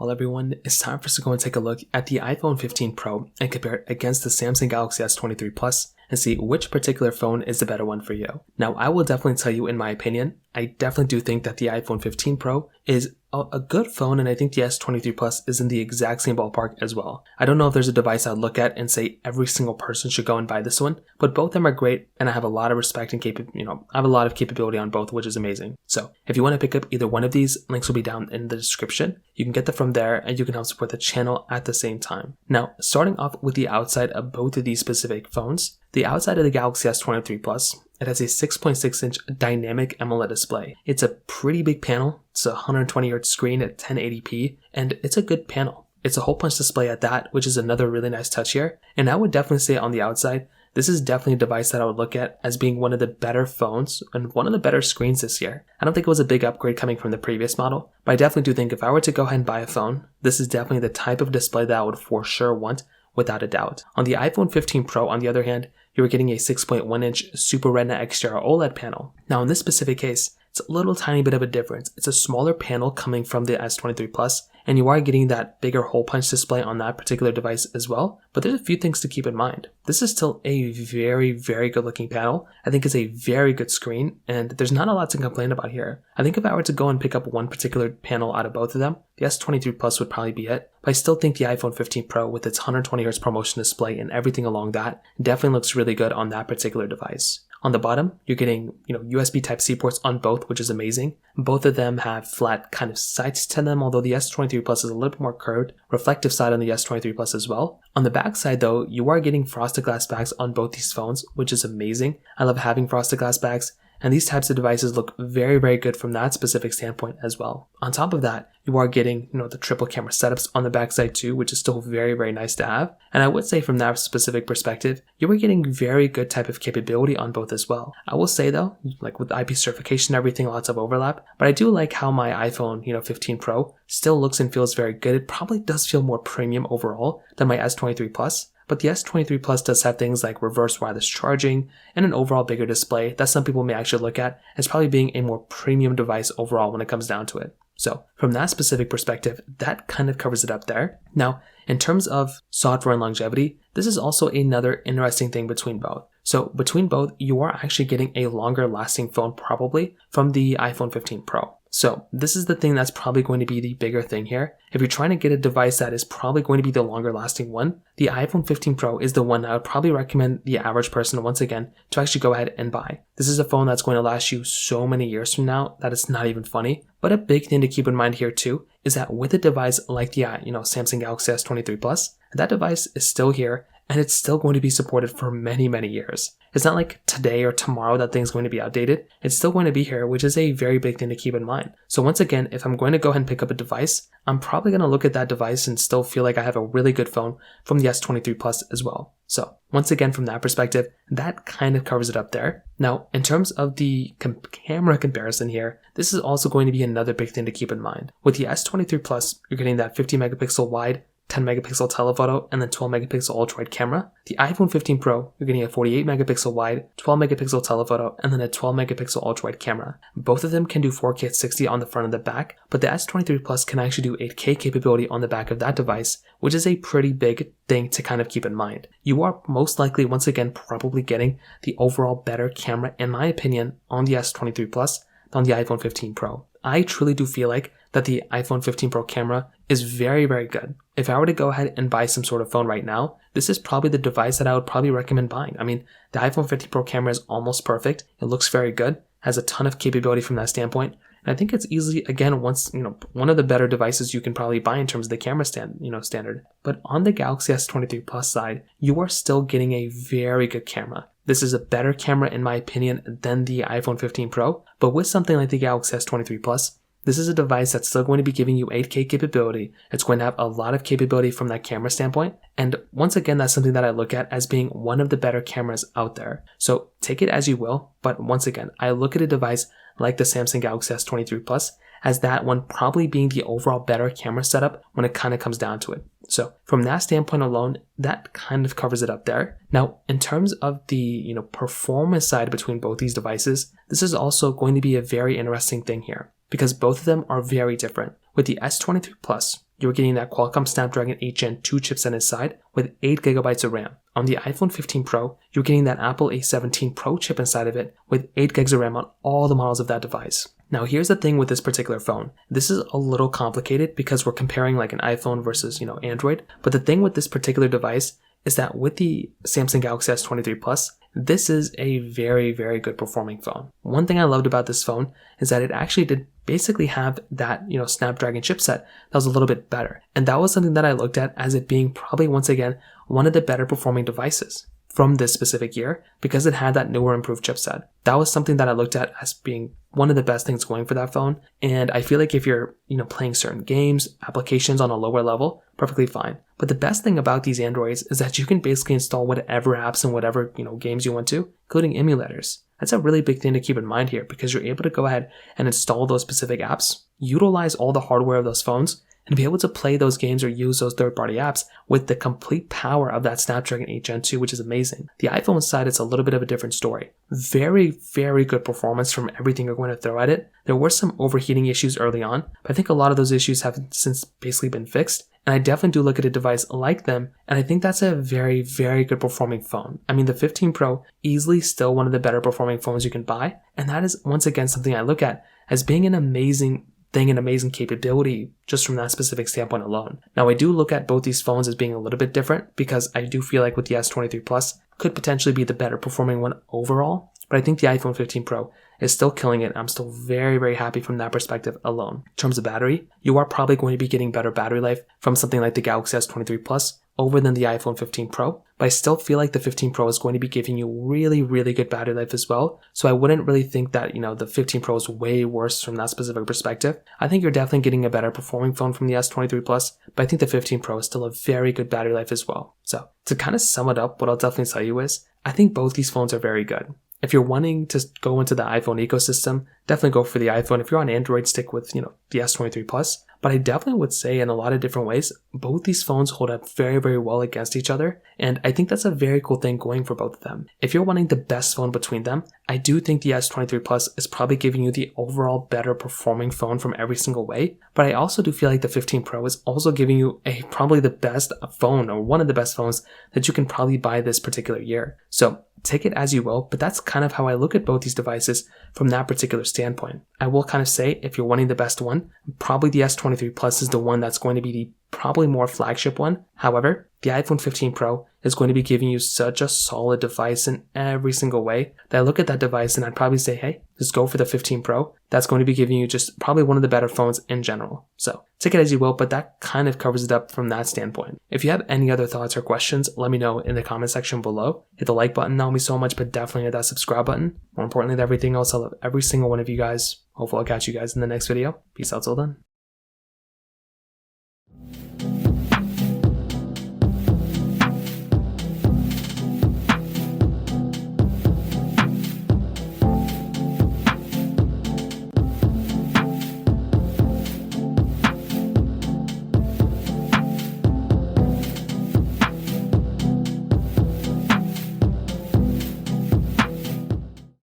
Well, everyone, it's time for us to go and take a look at the iPhone 15 Pro and compare it against the Samsung Galaxy S23 Plus and see which particular phone is the better one for you. Now, I will definitely tell you, in my opinion, I definitely do think that the iPhone 15 Pro is a good phone, and I think the S23 Plus is in the exact same ballpark as well. I don't know if there's a device I'd look at and say every single person should go and buy this one, but both of them are great, and I have a lot of respect and I have a lot of capability on both, which is amazing. So if you want to pick up either one of these, links will be down in the description. You can get them from there, and you can help support the channel at the same time. Now, starting off with the outside of both of these specific phones, the outside of the Galaxy S23 Plus, it has a 6.6-inch dynamic AMOLED display. It's a pretty big panel. It's a 120Hz screen at 1080p, and it's a good panel. It's a hole punch display at that, which is another really nice touch here. And I would definitely say on the outside, this is definitely a device that I would look at as being one of the better phones and one of the better screens this year. I don't think it was a big upgrade coming from the previous model, but I definitely do think if I were to go ahead and buy a phone, this is definitely the type of display that I would for sure want, without a doubt. On the iPhone 15 Pro, on the other hand, you're getting a 6.1-inch Super Retina XDR OLED panel. Now, in this specific case, it's a little tiny bit of a difference. It's a smaller panel coming from the S23 Plus, and you are getting that bigger hole punch display on that particular device as well. But there's a few things to keep in mind. This is still a very, very good looking panel. I think it's a very good screen, and there's not a lot to complain about here. I think if I were to go and pick up one particular panel out of both of them, the S23 Plus would probably be it. But I still think the iPhone 15 Pro with its 120Hz ProMotion display and everything along that definitely looks really good on that particular device. On the bottom, you're getting, USB Type-C ports on both, which is amazing. Both of them have flat kind of sides to them, although the S23 Plus is a little bit more curved. Reflective side on the S23 Plus as well. On the back side though, you are getting frosted glass backs on both these phones, which is amazing. I love having frosted glass backs, and these types of devices look very, very good from that specific standpoint as well. On top of that, you are getting, the triple camera setups on the backside too, which is still very, very nice to have. And I would say from that specific perspective, you are getting very good type of capability on both as well. I will say though, like with IP certification and everything, lots of overlap, but I do like how my iPhone, 15 Pro still looks and feels very good. It probably does feel more premium overall than my S23 Plus. But the S23 Plus does have things like reverse wireless charging and an overall bigger display that some people may actually look at as probably being a more premium device overall when it comes down to it. So from that specific perspective, that kind of covers it up there. Now, in terms of software and longevity, this is also another interesting thing between both. So between both, you are actually getting a longer lasting phone probably from the iPhone 15 Pro. So this is the thing that's probably going to be the bigger thing here. If you're trying to get a device that is probably going to be the longer lasting one, the iPhone 15 Pro is the one I would probably recommend the average person, once again, to actually go ahead and buy. This is a phone that's going to last you so many years from now that it's not even funny. But a big thing to keep in mind here too is that with a device like the Samsung Galaxy S23 Plus, that device is still here and it's still going to be supported for many, many years. It's not like today or tomorrow that thing's going to be outdated. It's still going to be here, which is a very big thing to keep in mind. So once again, if I'm going to go ahead and pick up a device, I'm probably going to look at that device and still feel like I have a really good phone from the S23 Plus as well. So once again, from that perspective, that kind of covers it up there. Now, in terms of the camera comparison here, this is also going to be another big thing to keep in mind. With the S23 Plus, you're getting that 50 megapixel wide, 10 megapixel telephoto, and then 12 megapixel ultra-wide camera. The iPhone 15 Pro, you're getting a 48 megapixel wide, 12 megapixel telephoto, and then a 12 megapixel ultra-wide camera. Both of them can do 4K at 60 on the front and the back, but the S23 Plus can actually do 8K capability on the back of that device, which is a pretty big thing to kind of keep in mind. You are most likely, once again, probably getting the overall better camera, in my opinion, on the S23 Plus than on the iPhone 15 Pro. I truly do feel like that the iPhone 15 Pro camera is very, very good. If I were to go ahead and buy some sort of phone right now, this is probably the device that I would probably recommend buying. I mean, the iPhone 15 Pro camera is almost perfect. It looks very good, has a ton of capability from that standpoint. And I think it's easily, again, one of the better devices you can probably buy in terms of the camera standard. But on the Galaxy S23 Plus side, you are still getting a very good camera. This is a better camera, in my opinion, than the iPhone 15 Pro. But with something like the Galaxy S23 Plus, this is a device that's still going to be giving you 8K capability. It's going to have a lot of capability from that camera standpoint. And once again, that's something that I look at as being one of the better cameras out there. So take it as you will. But once again, I look at a device like the Samsung Galaxy S23 Plus as that one probably being the overall better camera setup when it kind of comes down to it. So from that standpoint alone, that kind of covers it up there. Now, in terms of the performance side between both these devices, this is also going to be a very interesting thing here, because both of them are very different. With the S23 Plus, you were getting that Qualcomm Snapdragon 8 Gen 2 chipset inside with 8GB of RAM. On the iPhone 15 Pro, you're getting that Apple A17 Pro chip inside of it with 8GB of RAM on all the models of that device. Now here's the thing with this particular phone. This is a little complicated because we're comparing like an iPhone versus, Android. But the thing with this particular device is that with the Samsung Galaxy S23 Plus, this is a very, very good performing phone. One thing I loved about this phone is that it actually did basically have that, Snapdragon chipset that was a little bit better. And that was something that I looked at as it being probably, once again, one of the better performing devices from this specific year because it had that newer improved chipset. That was something that I looked at as being one of the best things going for that phone. And I feel like if you're, playing certain games, applications on a lower level, perfectly fine. But the best thing about these Androids is that you can basically install whatever apps and whatever, games you want to, including emulators. That's a really big thing to keep in mind here because you're able to go ahead and install those specific apps, utilize all the hardware of those phones, and be able to play those games or use those third-party apps with the complete power of that Snapdragon 8 Gen 2, which is amazing. The iPhone side, it's a little bit of a different story. Very, very good performance from everything you're going to throw at it. There were some overheating issues early on, but I think a lot of those issues have since basically been fixed. And I definitely do look at a device like them, and I think that's a very, very good performing phone. I mean, the 15 Pro, easily still one of the better performing phones you can buy, and that is, once again, something I look at as being an amazing thing, an amazing capability just from that specific standpoint alone. Now, I do look at both these phones as being a little bit different because I do feel like with the S23 Plus could potentially be the better performing one overall, but I think the iPhone 15 Pro is still killing it. I'm still very, very happy from that perspective alone. In terms of battery, you are probably going to be getting better battery life from something like the Galaxy S23 Plus over than the iPhone 15 Pro, but I still feel like the 15 Pro is going to be giving you really, really good battery life as well. So I wouldn't really think that, the 15 Pro is way worse from that specific perspective. I think you're definitely getting a better performing phone from the S23 Plus, but I think the 15 Pro is still a very good battery life as well. So to kind of sum it up, what I'll definitely tell you is, I think both these phones are very good. If you're wanting to go into the iPhone ecosystem, definitely go for the iPhone. If you're on Android, stick with, the S23 Plus. But I definitely would say in a lot of different ways, both these phones hold up very, very well against each other. And I think that's a very cool thing going for both of them. If you're wanting the best phone between them, I do think the S23 Plus is probably giving you the overall better performing phone from every single way. But I also do feel like the 15 Pro is also giving you probably the best phone or one of the best phones that you can probably buy this particular year. So take it as you will, but that's kind of how I look at both these devices from that particular standpoint. I will kind of say if you're wanting the best one, probably the S23 Plus is the one that's going to be the probably more flagship one. However, the iPhone 15 Pro is going to be giving you such a solid device in every single way that I look at that device and I'd probably say, hey, just go for the 15 Pro. That's going to be giving you just probably one of the better phones in general. So take it as you will, but that kind of covers it up from that standpoint. If you have any other thoughts or questions, let me know in the comment section below. Hit the like button, that will mean so much, but definitely hit that subscribe button. More importantly than everything else, I love every single one of you guys. Hopefully I'll catch you guys in the next video. Peace out till then.